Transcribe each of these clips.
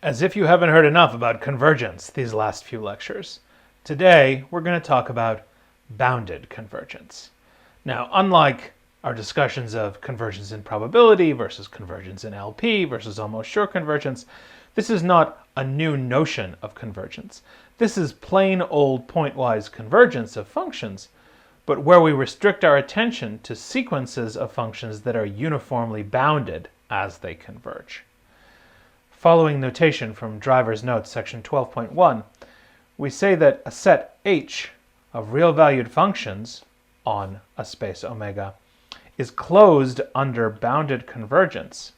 As if you haven't heard enough about convergence these last few lectures, today we're going to talk about bounded convergence. Now, unlike our discussions of convergence in probability versus convergence in LP versus almost sure convergence, this is not a new notion of convergence. This is plain old pointwise convergence of functions, but where we restrict our attention to sequences of functions that are uniformly bounded as they converge. Following notation from Driver's Notes, section 12.1, we say that a set H of real-valued functions on a space omega is closed under bounded convergence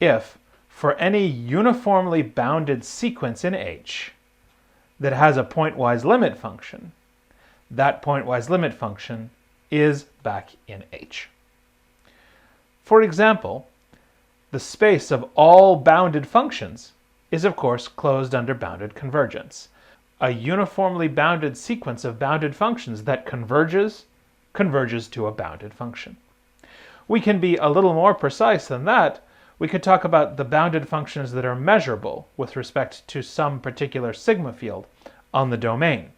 if, for any uniformly bounded sequence in H that has a pointwise limit function, that pointwise limit function is back in H. For example, the space of all bounded functions is, of course, closed under bounded convergence. A uniformly bounded sequence of bounded functions that converges to a bounded function. We can be a little more precise than that. We could talk about the bounded functions that are measurable with respect to some particular sigma field on the domain,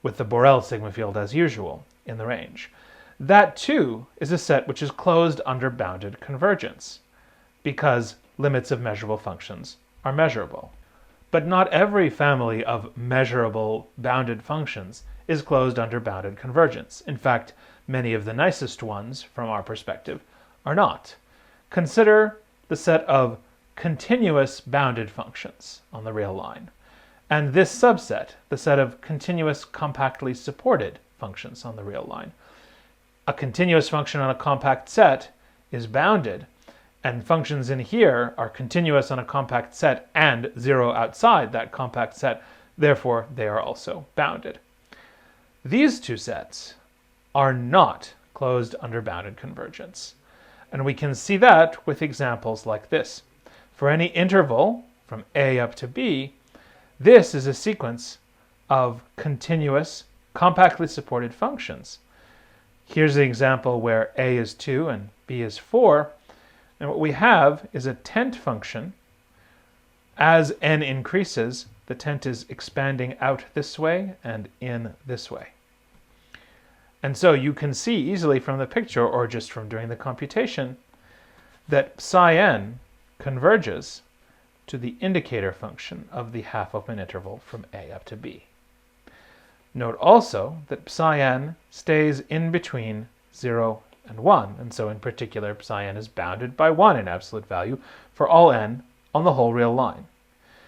with the Borel sigma field as usual in the range. That too is a set which is closed under bounded convergence, because limits of measurable functions are measurable. But not every family of measurable bounded functions is closed under bounded convergence. In fact, many of the nicest ones, from our perspective, are not. Consider the set of continuous bounded functions on the real line, and this subset, the set of continuous compactly supported functions on the real line. A continuous function on a compact set is bounded, and functions in here are continuous on a compact set and zero outside that compact set, therefore they are also bounded. These two sets are not closed under bounded convergence, and we can see that with examples like this. For any interval from A up to B, this is a sequence of continuous compactly supported functions. Here's an example where A is 2 and B is 4. And what we have is a tent function. As n increases, the tent is expanding out this way and in this way. And so you can see easily from the picture, or just from doing the computation, that psi n converges to the indicator function of the half-open interval from A up to B. Note also that psi n stays in between 0 and 1, and so in particular psi n is bounded by 1 in absolute value for all n on the whole real line.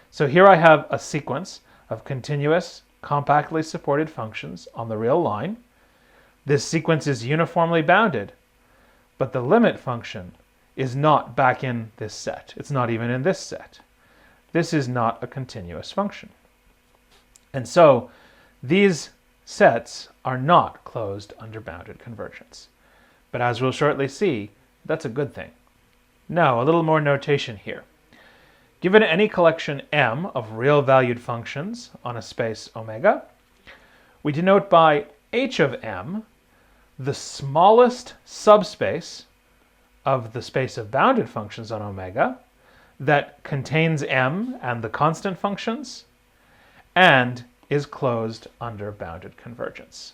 So here I have a sequence of continuous, compactly supported functions on the real line. This sequence is uniformly bounded, but the limit function is not back in this set. It's not even in this set. This is not a continuous function. And so these sets are not closed under bounded convergence. But as we'll shortly see, that's a good thing. Now, a little more notation here. Given any collection M of real-valued functions on a space omega, we denote by H of M the smallest subspace of the space of bounded functions on omega that contains M and the constant functions and is closed under bounded convergence.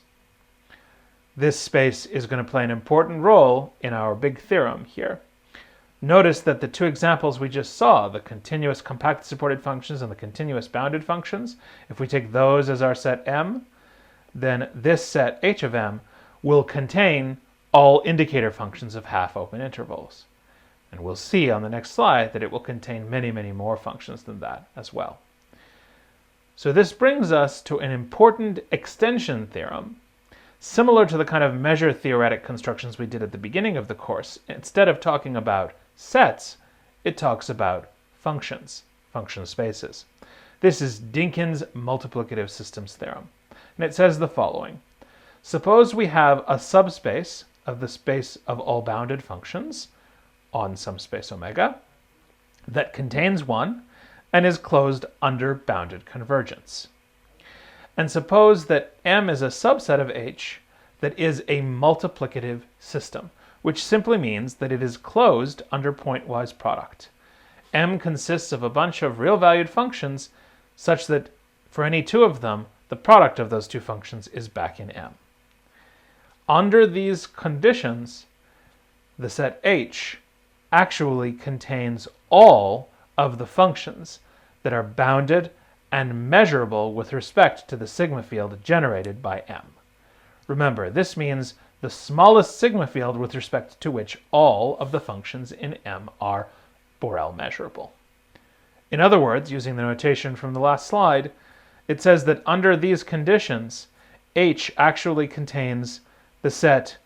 This space is going to play an important role in our big theorem here. Notice that the two examples we just saw, the continuous compactly supported functions and the continuous bounded functions, if we take those as our set M, then this set H of M will contain all indicator functions of half-open intervals. And we'll see on the next slide that it will contain many, many more functions than that as well. So this brings us to an important extension theorem, similar to the kind of measure-theoretic constructions we did at the beginning of the course. Instead of talking about sets, it talks about functions, function spaces. This is Dynkin's multiplicative systems theorem. And it says the following. Suppose we have a subspace of the space of all bounded functions on some space omega that contains one and is closed under bounded convergence. And suppose that M is a subset of H that is a multiplicative system, which simply means that it is closed under pointwise product. M consists of a bunch of real-valued functions such that for any two of them, the product of those two functions is back in M. Under these conditions, the set H actually contains all of the functions that are bounded and measurable with respect to the sigma field generated by M. Remember, this means the smallest sigma field with respect to which all of the functions in M are Borel measurable. In other words, using the notation from the last slide, it says that under these conditions, H actually contains the set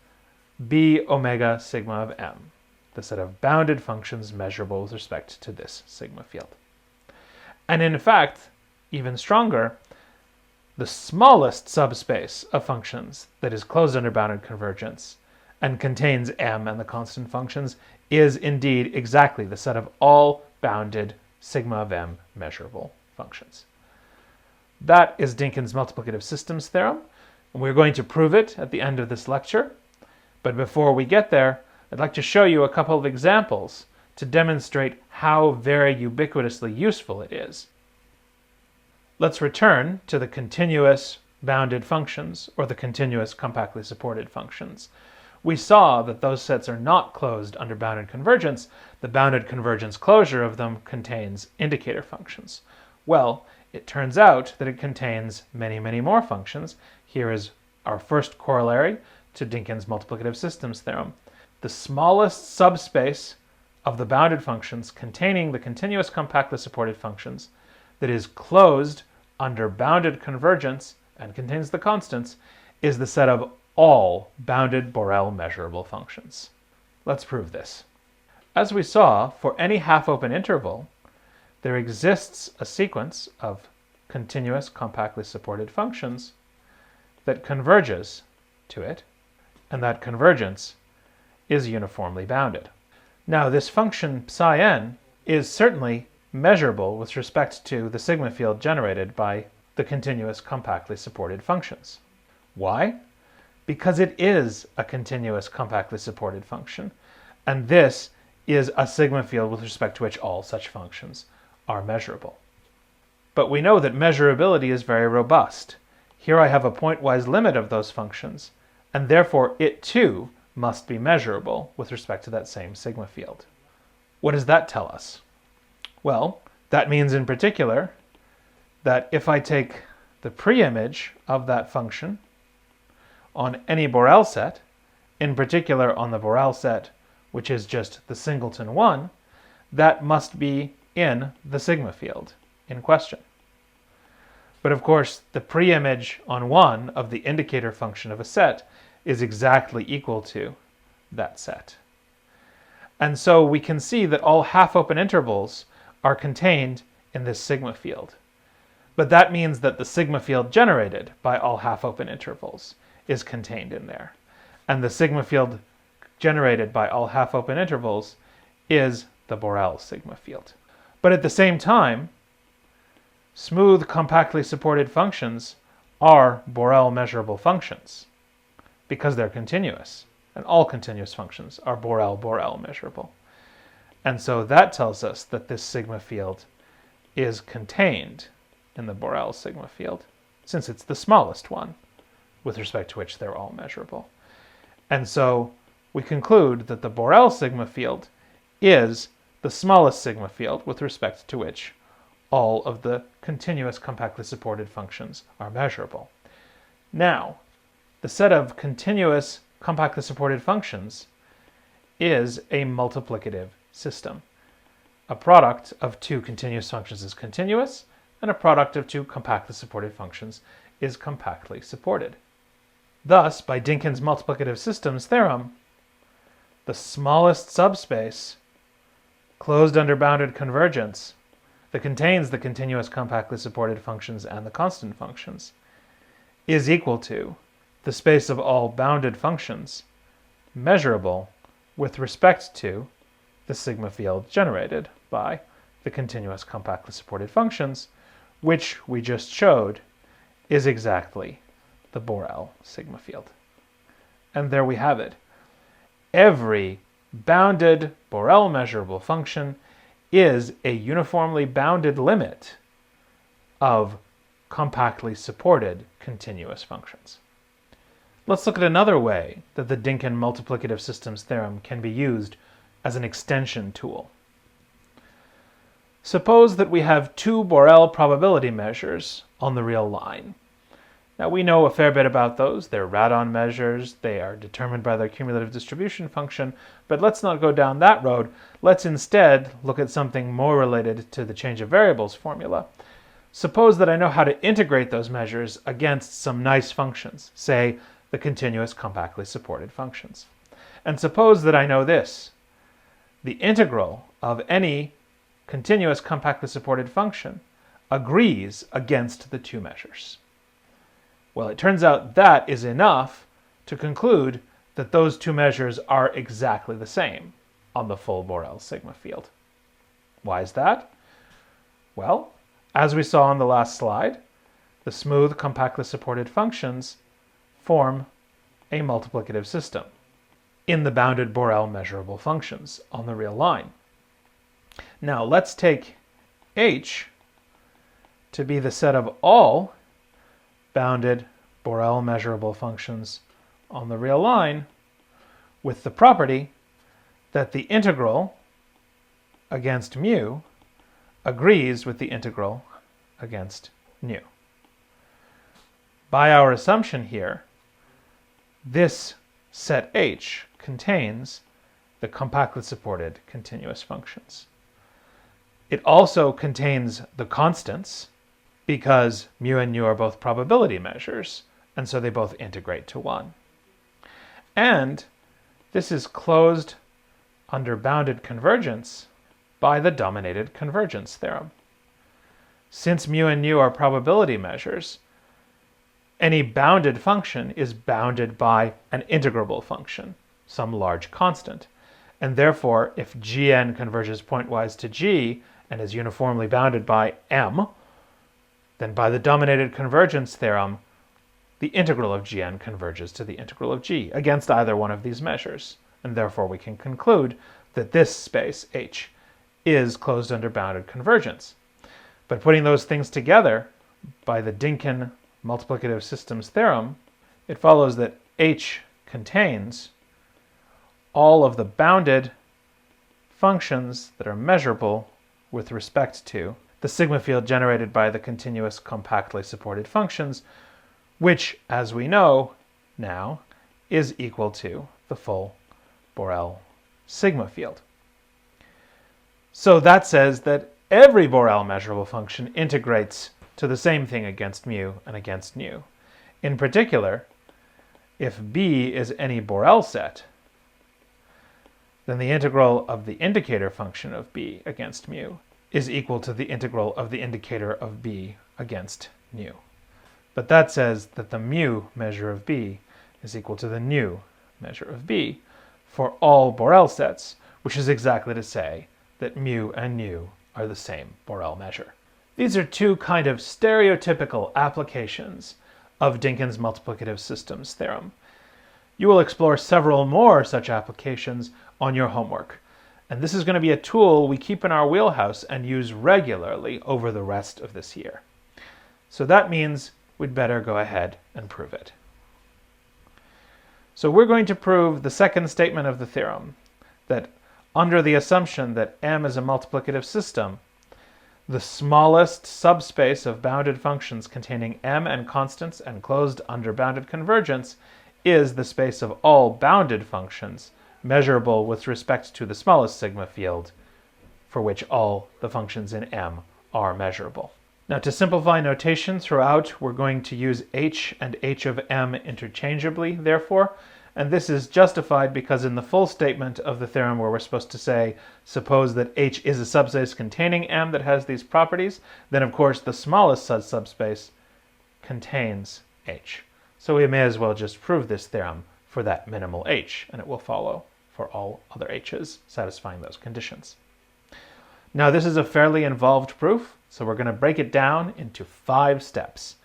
B omega sigma of M, the set of bounded functions measurable with respect to this sigma field. And in fact, even stronger, the smallest subspace of functions that is closed under bounded convergence and contains M and the constant functions is indeed exactly the set of all bounded sigma of M measurable functions. That is Dynkin's multiplicative systems theorem, and we're going to prove it at the end of this lecture. But before we get there, I'd like to show you a couple of examples to demonstrate how very ubiquitously useful it is. Let's return to the continuous bounded functions, or the continuous compactly supported functions. We saw that those sets are not closed under bounded convergence. The bounded convergence closure of them contains indicator functions. Well, it turns out that it contains many, many more functions. Here is our first corollary to Dynkin's multiplicative systems theorem. The smallest subspace of the bounded functions containing the continuous compactly supported functions that is closed under bounded convergence and contains the constants is the set of all bounded Borel measurable functions. Let's prove this. As we saw, for any half-open interval, there exists a sequence of continuous compactly supported functions that converges to it, and that convergence is uniformly bounded. Now, this function psi n is certainly measurable with respect to the sigma field generated by the continuous compactly supported functions. Why? Because it is a continuous compactly supported function, and this is a sigma field with respect to which all such functions are measurable. But we know that measurability is very robust. Here I have a pointwise limit of those functions, and therefore it too must be measurable with respect to that same sigma field. What does that tell us? Well, that means in particular that if I take the preimage of that function on any Borel set, in particular on the Borel set which is just the singleton 1, that must be in the sigma field in question. But of course, the preimage on 1 of the indicator function of a set is exactly equal to that set. And so we can see that all half-open intervals are contained in this sigma field. But that means that the sigma field generated by all half-open intervals is contained in there. And the sigma field generated by all half-open intervals is the Borel sigma field. But at the same time, smooth compactly supported functions are Borel measurable functions because they're continuous, and all continuous functions are Borel measurable. And so that tells us that this sigma field is contained in the Borel sigma field, since it's the smallest one with respect to which they're all measurable. And so we conclude that the Borel sigma field is the smallest sigma field with respect to which all of the continuous compactly supported functions are measurable. Now, the set of continuous compactly supported functions is a multiplicative system. A product of two continuous functions is continuous, and a product of two compactly supported functions is compactly supported. Thus, by Dynkin's multiplicative systems theorem, the smallest subspace closed under bounded convergence that contains the continuous compactly supported functions and the constant functions is equal to the space of all bounded functions measurable with respect to the sigma field generated by the continuous compactly supported functions, which we just showed is exactly the Borel sigma field. And there we have it. Every bounded Borel measurable function is a uniformly bounded limit of compactly supported continuous functions. Let's look at another way that the Dynkin multiplicative systems theorem can be used as an extension tool. Suppose that we have two Borel probability measures on the real line. Now we know a fair bit about those. They're radon measures. They are determined by their cumulative distribution function. But let's not go down that road. Let's instead look at something more related to the change of variables formula. Suppose that I know how to integrate those measures against some nice functions, say the continuous compactly supported functions. And suppose that I know this. The integral of any continuous compactly supported function agrees against the two measures. Well, it turns out that is enough to conclude that those two measures are exactly the same on the full Borel sigma field. Why is that? Well, as we saw on the last slide, the smooth compactly supported functions form a multiplicative system in the bounded Borel measurable functions on the real line. Now let's take H to be the set of all bounded Borel measurable functions on the real line with the property that the integral against mu agrees with the integral against nu. By our assumption here, this set H contains the compactly supported continuous functions. It also contains the constants because mu and nu are both probability measures, and so they both integrate to 1. And this is closed under bounded convergence by the dominated convergence theorem. Since mu and nu are probability measures, any bounded function is bounded by an integrable function, some large constant. And therefore, if Gn converges pointwise to G and is uniformly bounded by M, then by the dominated convergence theorem, the integral of Gn converges to the integral of G against either one of these measures. And therefore we can conclude that this space, H, is closed under bounded convergence. But putting those things together by the Dynkin multiplicative systems theorem, it follows that H contains all of the bounded functions that are measurable with respect to the sigma field generated by the continuous compactly supported functions, which, as we know now, is equal to the full Borel sigma field. So that says that every Borel measurable function integrates to the same thing against mu and against nu. In particular, if B is any Borel set, then the integral of the indicator function of B against mu is equal to the integral of the indicator of B against nu. But that says that the mu measure of B is equal to the nu measure of B for all Borel sets, which is exactly to say that mu and nu are the same Borel measure. These are two kind of stereotypical applications of Dynkin's multiplicative systems theorem. You will explore several more such applications on your homework, and this is going to be a tool we keep in our wheelhouse and use regularly over the rest of this year. So that means we'd better go ahead and prove it. So we're going to prove the second statement of the theorem, that under the assumption that M is a multiplicative system, the smallest subspace of bounded functions containing M and constants and closed under bounded convergence is the space of all bounded functions measurable with respect to the smallest sigma field, for which all the functions in M are measurable. Now, to simplify notation throughout, we're going to use H and H of M interchangeably, therefore, and this is justified because in the full statement of the theorem where we're supposed to say, suppose that H is a subspace containing M that has these properties, then of course the smallest such subspace contains H. So we may as well just prove this theorem for that minimal H, and it will follow for all other H's satisfying those conditions. Now this is a fairly involved proof, so we're going to break it down into 5 steps.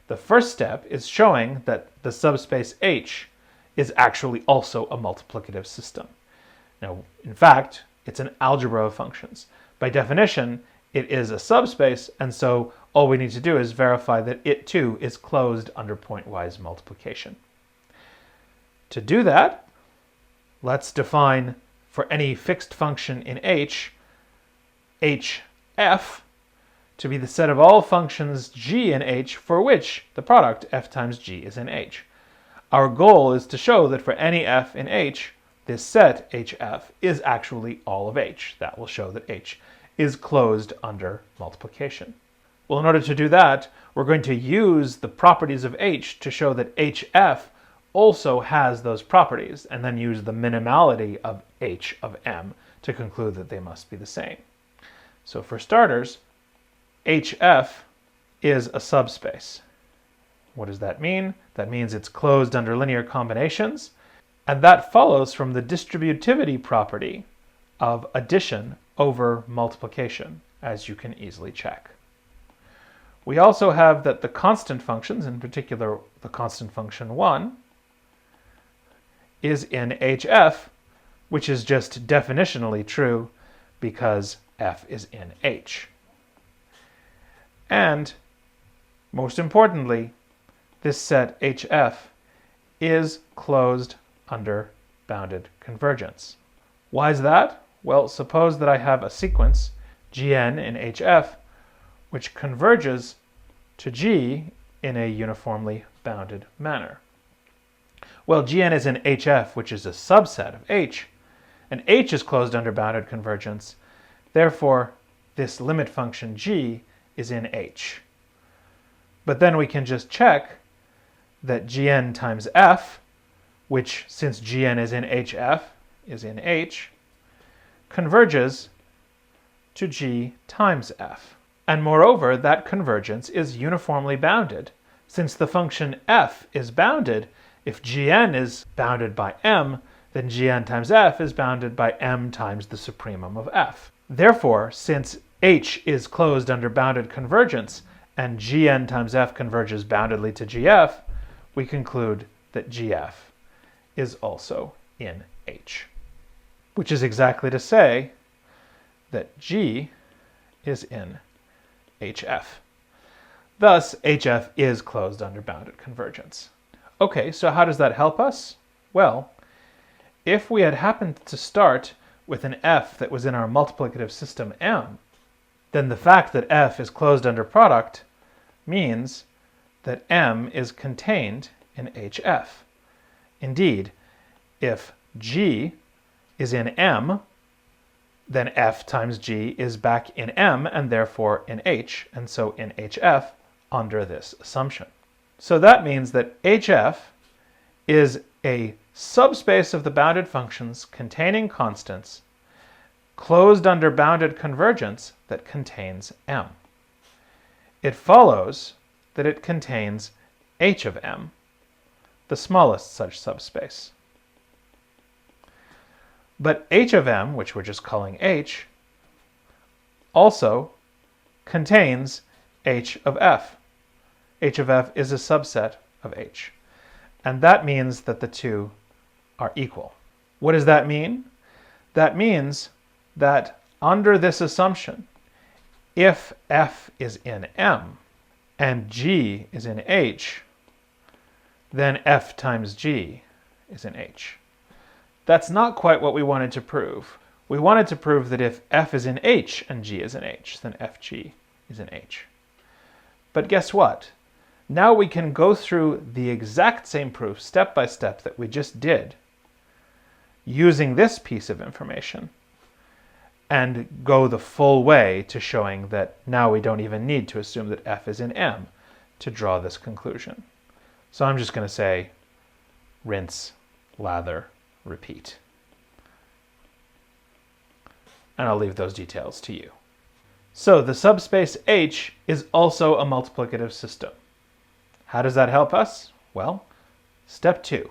The first step is showing that the subspace H is actually also a multiplicative system. Now, in fact, it's an algebra of functions, By definition, it is a subspace, and so all we need to do is verify that it too is closed under pointwise multiplication. To do that, let's define for any fixed function in H, hf to be the set of all functions g in H for which the product f times g is in H. Our goal is to show that for any f in H, this set hf is actually all of H. That will show that H is closed under multiplication. Well, in order to do that, we're going to use the properties of H to show that hf also has those properties, and then use the minimality of H of M to conclude that they must be the same. So for starters, hf is a subspace. What does that mean? That means it's closed under linear combinations, and that follows from the distributivity property of addition over multiplication, as you can easily check. We also have that the constant functions, in particular the constant function 1, is in hf, which is just definitionally true because f is in H. And most importantly, this set hf is closed under bounded convergence. Why is that? Well, suppose that I have a sequence, Gn in hf, which converges to G in a uniformly bounded manner. Well, Gn is in hf, which is a subset of H, and H is closed under bounded convergence. Therefore, this limit function G is in H. But then we can just check that Gn times f, which, since Gn is in hf, is in H, converges to G times f. And moreover, that convergence is uniformly bounded. Since the function f is bounded, if Gn is bounded by m, then Gn times f is bounded by m times the supremum of f. Therefore, since H is closed under bounded convergence, and Gn times f converges boundedly to Gf, we conclude that Gf is also in H. Which is exactly to say that G is in hf. Thus, hf is closed under bounded convergence. Okay, so how does that help us? Well, if we had happened to start with an f that was in our multiplicative system M, then the fact that f is closed under product means that M is contained in hf. Indeed, if G is in M, then f times G is back in M and therefore in H, and so in hf under this assumption. So that means that hf is a subspace of the bounded functions containing constants closed under bounded convergence that contains M. It follows that it contains H of M, the smallest such subspace. But H of M, which we're just calling H, also contains H of F. H of F is a subset of H. And that means that the two are equal. What does that mean? That means that under this assumption, if F is in M and G is in H, then F times G is in H. That's not quite what we wanted to prove. We wanted to prove that if F is in H and G is in H, then FG is in H. But guess what? Now we can go through the exact same proof step by step that we just did using this piece of information and go the full way to showing that now we don't even need to assume that F is in M to draw this conclusion. So I'm just going to say rinse, lather, repeat. And I'll leave those details to you. So the subspace H is also a multiplicative system. How does that help us? Well, step 2.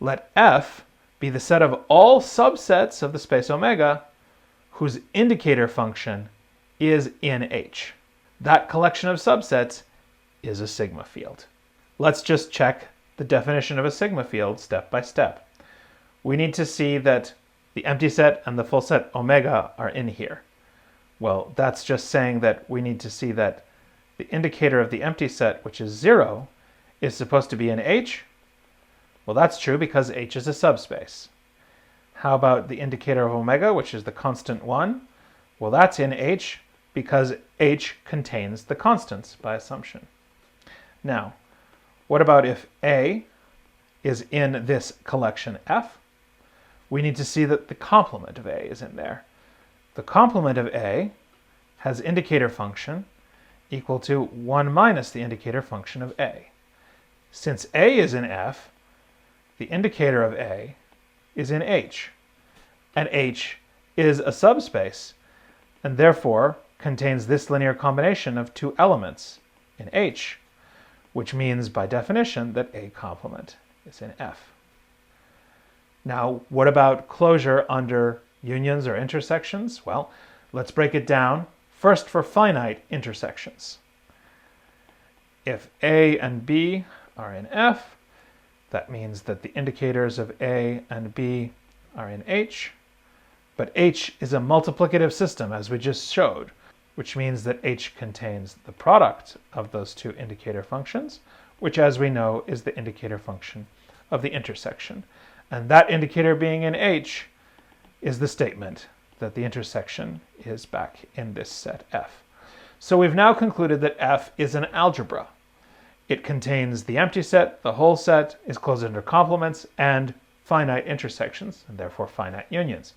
Let F be the set of all subsets of the space omega whose indicator function is in H. That collection of subsets is a sigma field. Let's just check the definition of a sigma field step by step. We need to see that the empty set and the full set omega are in here. Well, that's just saying that we need to see that the indicator of the empty set, which is 0, is supposed to be in H. Well, that's true because H is a subspace. How about the indicator of omega, which is the constant 1? Well, that's in H because H contains the constants by assumption. Now, what about if A is in this collection F? We need to see that the complement of A is in there. The complement of A has indicator function equal to 1 minus the indicator function of A. Since A is in F, the indicator of A is in H, and H is a subspace, and therefore contains this linear combination of two elements in H, which means by definition that A complement is in F. Now, what about closure under unions or intersections? Well, let's break it down. First, for finite intersections. If A and B are in F, that means that the indicators of A and B are in H, but H is a multiplicative system, as we just showed, which means that H contains the product of those two indicator functions, which, as we know, is the indicator function of the intersection. And that indicator being in H is the statement that the intersection is back in this set F. So we've now concluded that F is an algebra. It contains the empty set, the whole set, is closed under complements, and finite intersections, and therefore finite unions.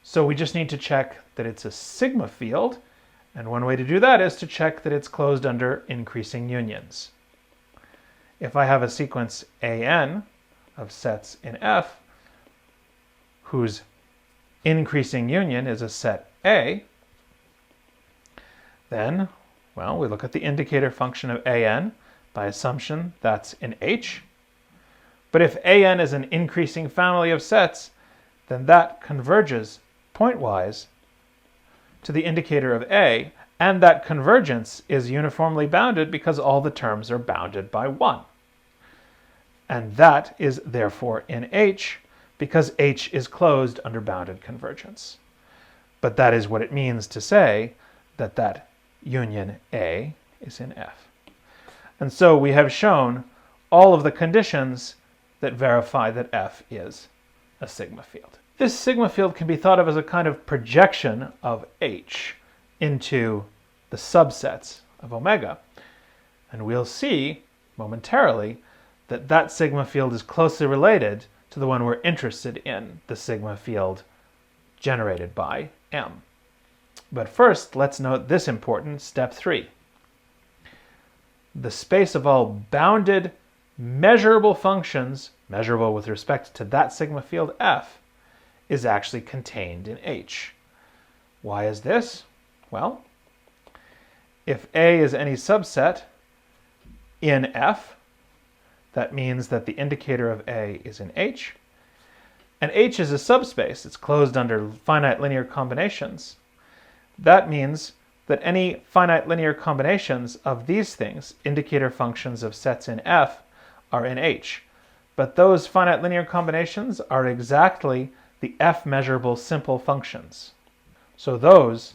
So we just need to check that it's a sigma field, and one way to do that is to check that it's closed under increasing unions. If I have a sequence AN of sets in F, whose increasing union is a set A, then, well, we look at the indicator function of AN. By assumption, that's in H. But if AN is an increasing family of sets, then that converges pointwise to the indicator of A, and that convergence is uniformly bounded because all the terms are bounded by 1. And that is therefore in H, because H is closed under bounded convergence. But that is what it means to say that that union A is in F. And so we have shown all of the conditions that verify that F is a sigma field. This sigma field can be thought of as a kind of projection of H into the subsets of omega. And we'll see momentarily that that sigma field is closely related to the one we're interested in, the sigma field generated by M. But first, let's note this important step 3. The space of all bounded measurable functions, measurable with respect to that sigma field F, is actually contained in H. Why is this? Well, if A is any subset in F, that means that the indicator of A is in H, and H is a subspace. It's closed under finite linear combinations. That means that any finite linear combinations of these things, indicator functions of sets in F, are in H. But those finite linear combinations are exactly the F measurable simple functions. So those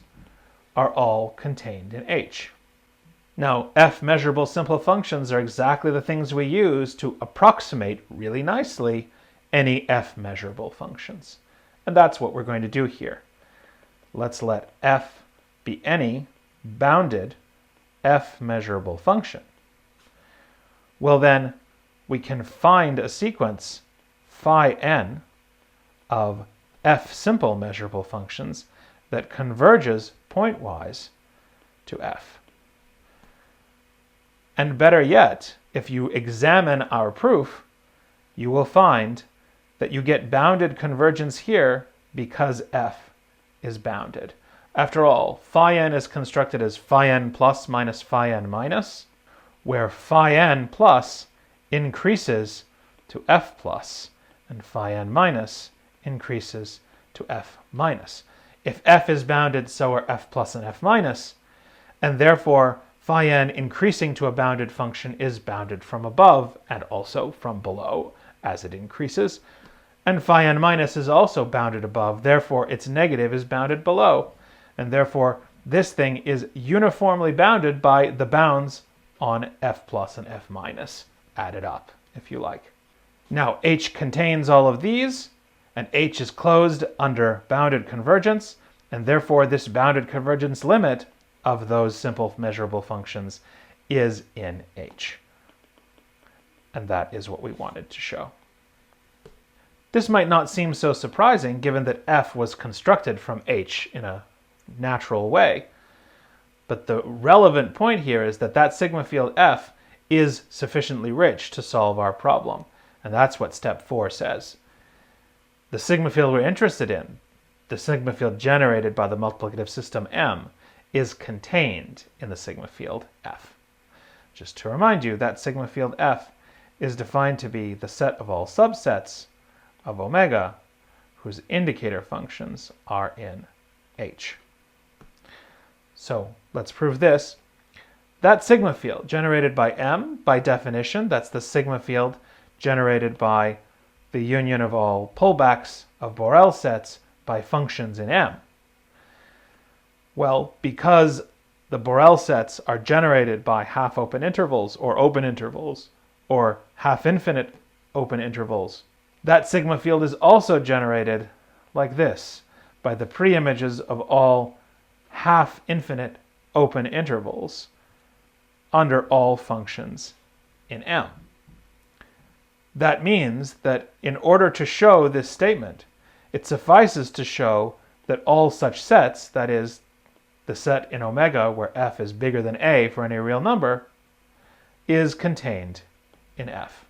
are all contained in H. Now, F measurable simple functions are exactly the things we use to approximate really nicely any F measurable functions. And that's what we're going to do here. Let's let F be any bounded F measurable function. Well then, we can find a sequence phi n of F simple measurable functions that converges pointwise to F. And better yet, if you examine our proof, you will find that you get bounded convergence here because F is bounded. After all, phi n is constructed as phi n plus minus phi n minus, where phi n plus increases to F plus, and phi n minus increases to F minus. If F is bounded, so are F plus and F minus, and therefore phi n increasing to a bounded function is bounded from above and also from below as it increases. And phi n minus is also bounded above, therefore its negative is bounded below. And therefore this thing is uniformly bounded by the bounds on f plus and f minus added up, if you like. Now H contains all of these, and H is closed under bounded convergence, and therefore this bounded convergence limit of those simple measurable functions is in H. And that is what we wanted to show. This might not seem so surprising given that f was constructed from H in a natural way. But the relevant point here is that that sigma field f is sufficiently rich to solve our problem. And that's what step 4 says. The sigma field we're interested in, the sigma field generated by the multiplicative system M, is contained in the sigma field f. Just to remind you, that sigma field f is defined to be the set of all subsets of omega whose indicator functions are in H. So let's prove this. That sigma field generated by M, by definition, that's the sigma field generated by the union of all pullbacks of Borel sets by functions in M. Well, because the Borel sets are generated by half-open intervals or half-infinite open intervals, that sigma field is also generated like this by the preimages of all half-infinite open intervals under all functions in M. That means that in order to show this statement, it suffices to show that all such sets, that is, the set in omega where f is bigger than a for any real number, is contained in f.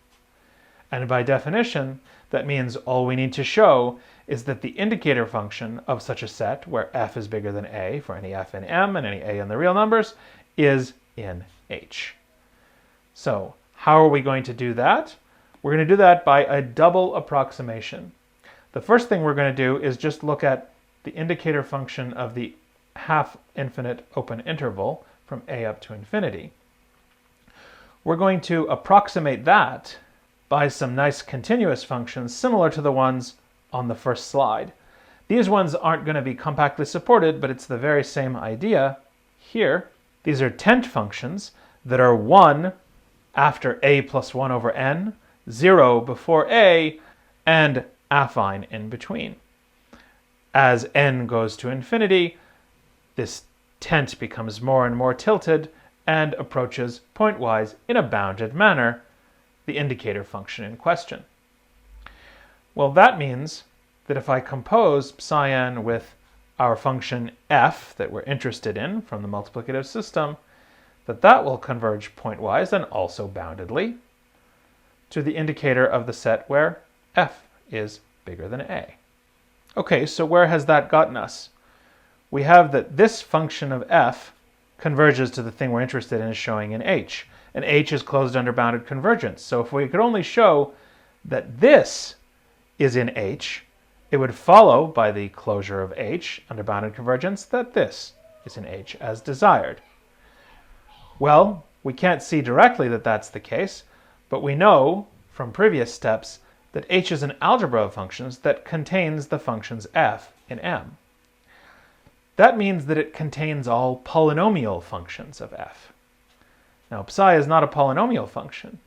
And by definition, that means all we need to show is that the indicator function of such a set where f is bigger than a for any f in M and any a in the real numbers is in H. So how are we going to do that? We're going to do that by a double approximation. The first thing we're going to do is just look at the indicator function of the half-infinite open interval from a up to infinity. We're going to approximate that by some nice continuous functions similar to the ones on the first slide. These ones aren't going to be compactly supported, but it's the very same idea here. These are tent functions that are 1 after a plus 1 over n, 0 before a, and affine in between. As n goes to infinity, this tent becomes more and more tilted and approaches pointwise in a bounded manner the indicator function in question. Well, that means that if I compose psi n with our function f that we're interested in from the multiplicative system, that will converge pointwise and also boundedly to the indicator of the set where f is bigger than a. Okay, so where has that gotten us? We have that this function of f converges to the thing we're interested in showing in H, and H is closed under bounded convergence. So if we could only show that this is in H, it would follow by the closure of H under bounded convergence that this is in H as desired. Well, we can't see directly that that's the case, but we know from previous steps that H is an algebra of functions that contains the functions f in M. That means that it contains all polynomial functions of f. Now, psi is not a polynomial function,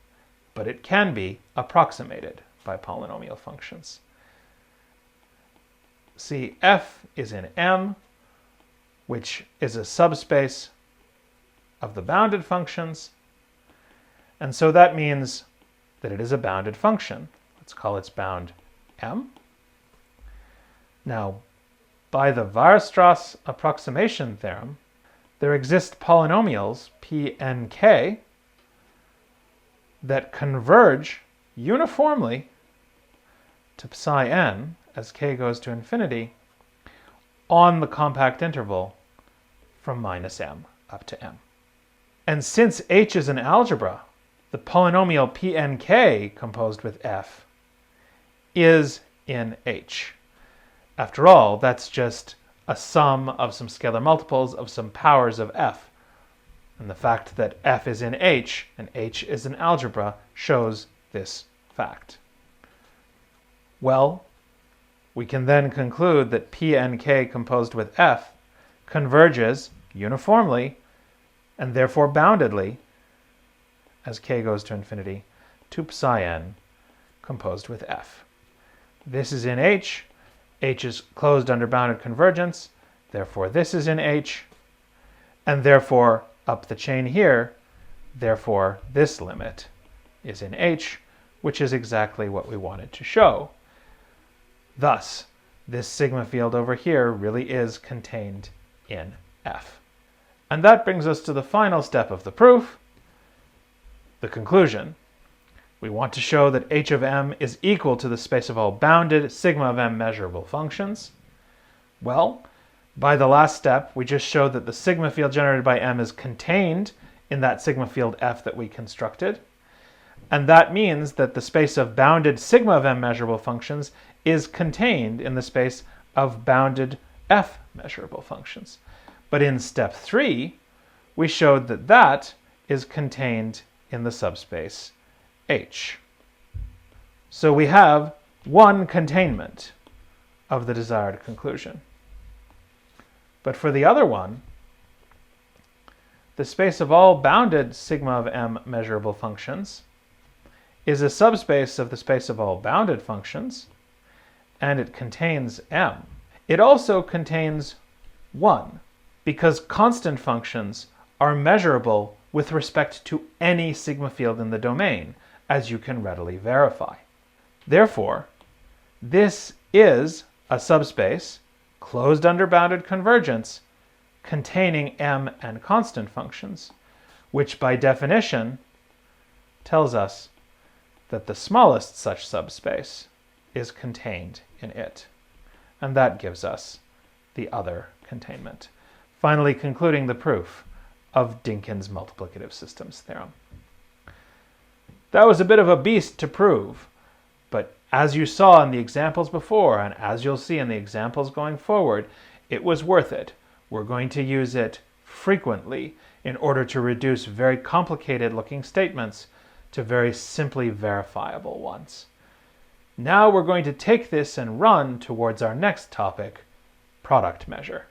but it can be approximated by polynomial functions. See, f is in M, which is a subspace of the bounded functions, and so that means that it is a bounded function. Let's call its bound M. Now, by the Weierstrass approximation theorem, there exist polynomials, p and k, that converge uniformly to psi n as k goes to infinity on the compact interval from minus m up to m. And since H is an algebra, the polynomial Pnk composed with f is in H. After all, that's just a sum of some scalar multiples of some powers of f. And the fact that f is in H and H is an algebra shows this fact. Well, we can then conclude that P and K composed with F converges uniformly and therefore boundedly, as K goes to infinity, to psi n composed with F. This is in H. H is closed under bounded convergence, therefore this is in H, and therefore up the chain here, therefore this limit is in H, which is exactly what we wanted to show. Thus, this sigma field over here really is contained in F. And that brings us to the final step of the proof, the conclusion. We want to show that H of M is equal to the space of all bounded sigma of M measurable functions. Well, by the last step, we just showed that the sigma field generated by M is contained in that sigma field F that we constructed. And that means that the space of bounded sigma of M measurable functions is contained in the space of bounded F measurable functions. But in step 3, we showed that that is contained in the subspace H. So we have one containment of the desired conclusion. But for the other one, the space of all bounded sigma of M measurable functions is a subspace of the space of all bounded functions, and it contains M. It also contains 1, because constant functions are measurable with respect to any sigma field in the domain, as you can readily verify. Therefore, this is a subspace closed under bounded convergence containing M and constant functions, which by definition tells us that the smallest such subspace is contained in it. And that gives us the other containment. Finally concluding the proof of Dynkin's multiplicative systems theorem. That was a bit of a beast to prove, but as you saw in the examples before, and as you'll see in the examples going forward, it was worth it. We're going to use it frequently in order to reduce very complicated looking statements to very simply verifiable ones. Now we're going to take this and run towards our next topic, product measure.